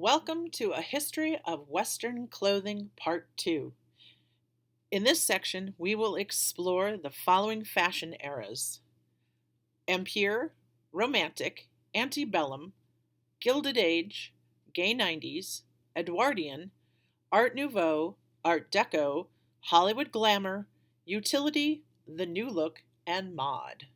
Welcome to A History of Western Clothing Part 2. In this section, we will explore the following fashion eras: Empire, Romantic, Antebellum, Gilded Age, Gay 90s, Edwardian, Art Nouveau, Art Deco, Hollywood Glamour, Utility, the New Look, and Mod.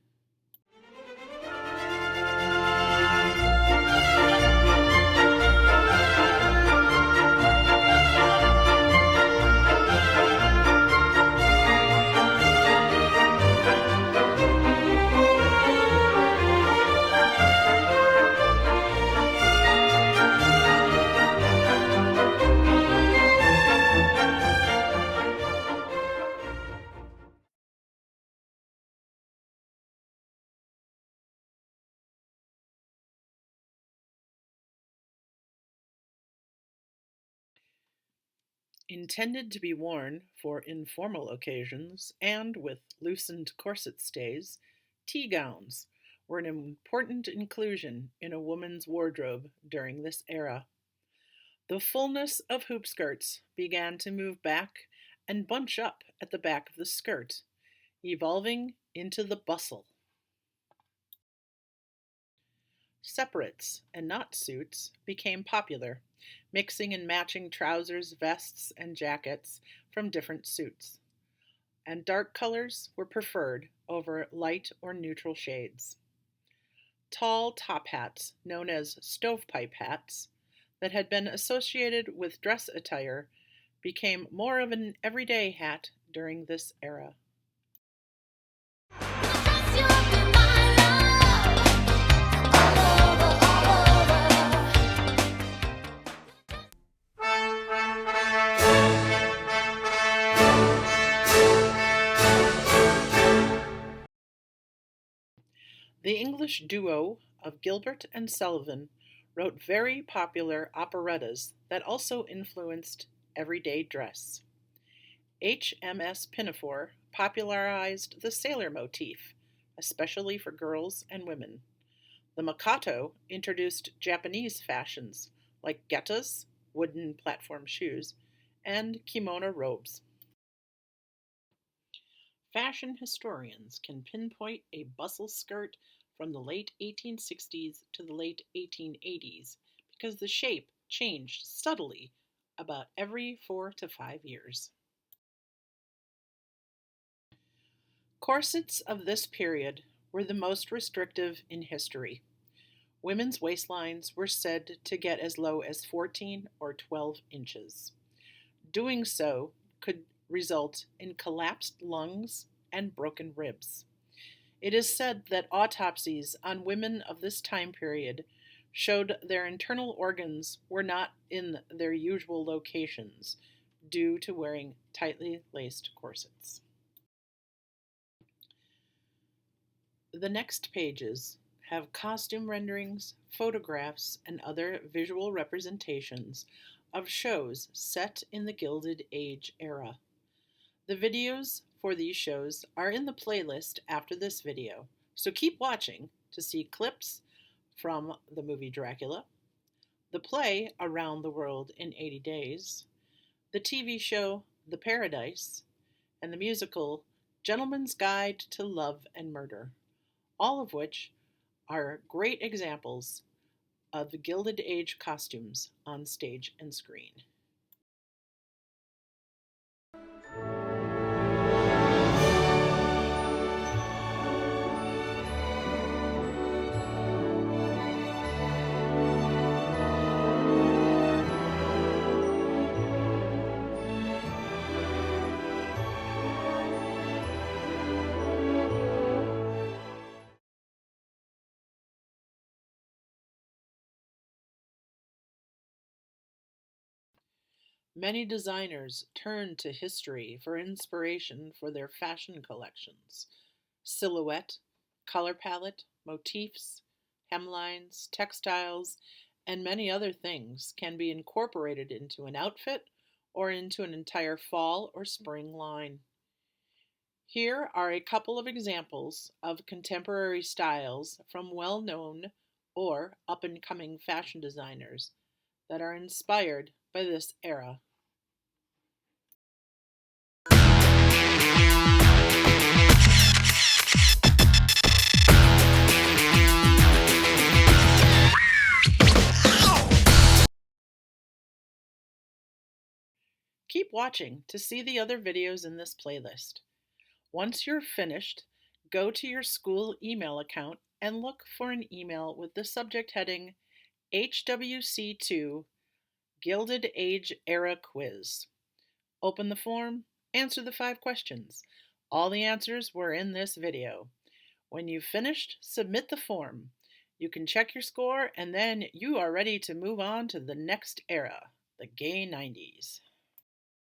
Intended to be worn for informal occasions and with loosened corset stays, tea gowns were an important inclusion in a woman's wardrobe during this era. The fullness of hoop skirts began to move back and bunch up at the back of the skirt, evolving into the bustle. Separates and not suits became popular, mixing and matching trousers, vests, and jackets from different suits, and dark colors were preferred over light or neutral shades. Tall top hats, known as stovepipe hats, that had been associated with dress attire became more of an everyday hat during this era. The English duo of Gilbert and Sullivan wrote very popular operettas that also influenced everyday dress. H.M.S. Pinafore popularized the sailor motif, especially for girls and women. The Makato introduced Japanese fashions like getas, wooden platform shoes, and kimono robes. Fashion historians can pinpoint a bustle skirt from the late 1860s to the late 1880s because the shape changed subtly about every 4 to 5 years. Corsets of this period were the most restrictive in history. Women's waistlines were said to get as low as 14 or 12 inches. Doing so could result in collapsed lungs and broken ribs. It is said that autopsies on women of this time period showed their internal organs were not in their usual locations due to wearing tightly laced corsets. The next pages have costume renderings, photographs, and other visual representations of shows set in the Gilded Age era. The videos for these shows are in the playlist after this video, so keep watching to see clips from the movie Dracula, the play Around the World in 80 Days, the TV show The Paradise, and the musical Gentleman's Guide to Love and Murder, all of which are great examples of the Gilded Age costumes on stage and screen. Many designers turned to history for inspiration for their fashion collections. Silhouette, color palette, motifs, hemlines, textiles, and many other things can be incorporated into an outfit or into an entire fall or spring line. Here are a couple of examples of contemporary styles from well-known or up-and-coming fashion designers that are inspired by this era. Keep watching to see the other videos in this playlist. Once you're finished, go to your school email account and look for an email with the subject heading HWC2 Gilded Age Era Quiz. Open the form, answer the 5 questions. All the answers were in this video. When you've finished, submit the form. You can check your score and then you are ready to move on to the next era, the gay 90s.